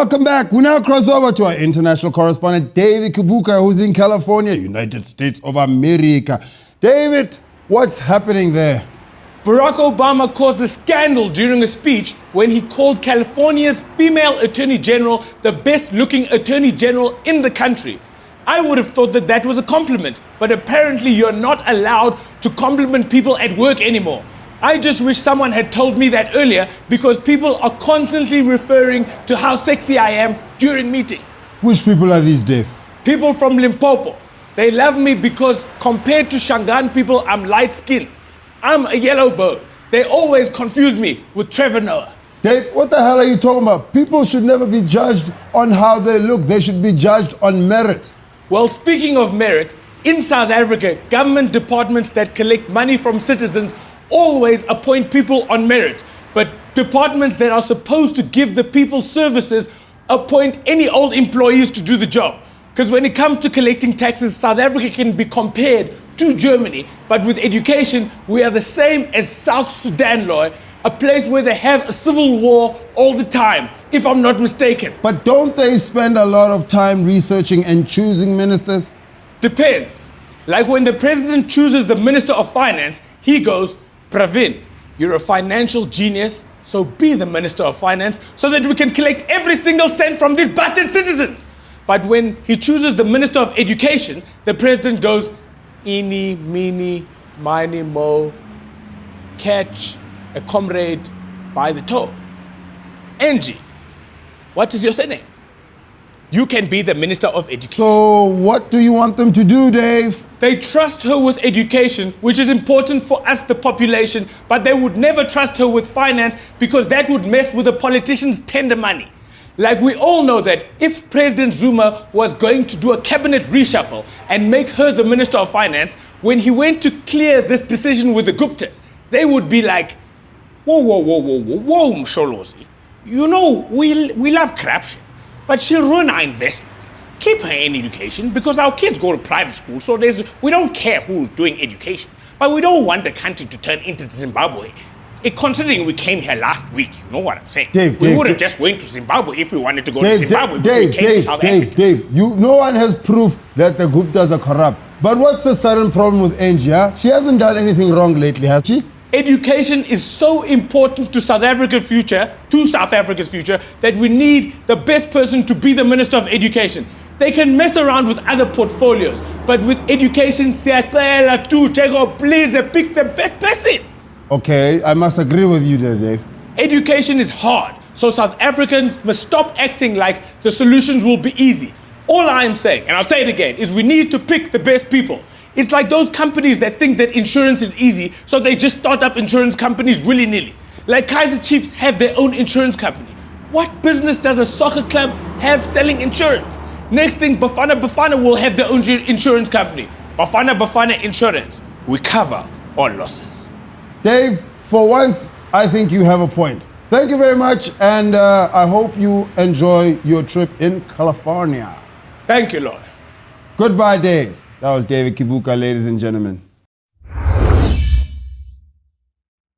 Welcome back. We now cross over to our international correspondent, David Kibuuka, who's in California, United States of America. David, what's happening there? Barak Obama caused a scandal during a speech when he called California's female attorney general the best-looking attorney general in the country. I would have thought that that was a compliment, but apparently you're not allowed to compliment people at work anymore. I just wish someone had told me that earlier because people are constantly referring to how sexy I am during meetings. Which people are these, Dave? People from Limpopo. They love me because compared to Shangaan people, I'm light-skinned. I'm a yellow bird. They always confuse me with Trevor Noah. Dave, what the hell are you talking about? People should never be judged on how they look. They should be judged on merit. Well, speaking of merit, in South Africa, government departments that collect money from citizens always appoint people on merit. But departments that are supposed to give the people services appoint any old employees to do the job. Because when it comes to collecting taxes, South Africa can be compared to Germany, but with education, we are the same as South Sudan, Loy, a place where they have a civil war all the time, if I'm not mistaken. But don't they spend a lot of time researching and choosing ministers? Depends. Like when the president chooses the Minister of Finance, he goes, Pravin, you're a financial genius, so be the Minister of Finance so that we can collect every single cent from these bastard citizens. But when he chooses the Minister of Education, the president goes, eeny, meeny, miny, mo, catch a comrade by the toe. Angie, what is your surname? You can be the Minister of Education. So what do you want them to do, Dave? They trust her with education, which is important for us, the population, but they would never trust her with finance because that would mess with the politicians' tender money. Like we all know that if President Zuma was going to do a cabinet reshuffle and make her the Minister of Finance, when he went to clear this decision with the Guptas, they would be like, whoa, Msholozi. You know, we love corruption, but she'll ruin our investments. Keep her in education because our kids go to private school, so we don't care who's doing education. But we don't want the country to turn into Zimbabwe. Considering we came here last week, you know what I'm saying? We would have just went to Zimbabwe if we wanted to go to Zimbabwe. Dave, no one has proof that the Guptas are corrupt. But what's the sudden problem with Angie? Huh? She hasn't done anything wrong lately, has she? Education is so important to South Africa's future, that we need the best person to be the Minister of Education. They can mess around with other portfolios, but with education, siyacela tu, Jacob, please pick the best person. Okay, I must agree with you there, Dave. Education is hard, so South Africans must stop acting like the solutions will be easy. All I'm saying, and I'll say it again, is we need to pick the best people. It's like those companies that think that insurance is easy, so they just start up insurance companies willy-nilly. Like Kaizer Chiefs have their own insurance company. What business does a soccer club have selling insurance? Next thing, Bafana will have their own insurance company. Bafana Insurance. We cover all losses. Dave, for once, I think you have a point. Thank you very much, and I hope you enjoy your trip in California. Thank you, Lord. Goodbye, Dave. That was David Kibuuka, ladies and gentlemen.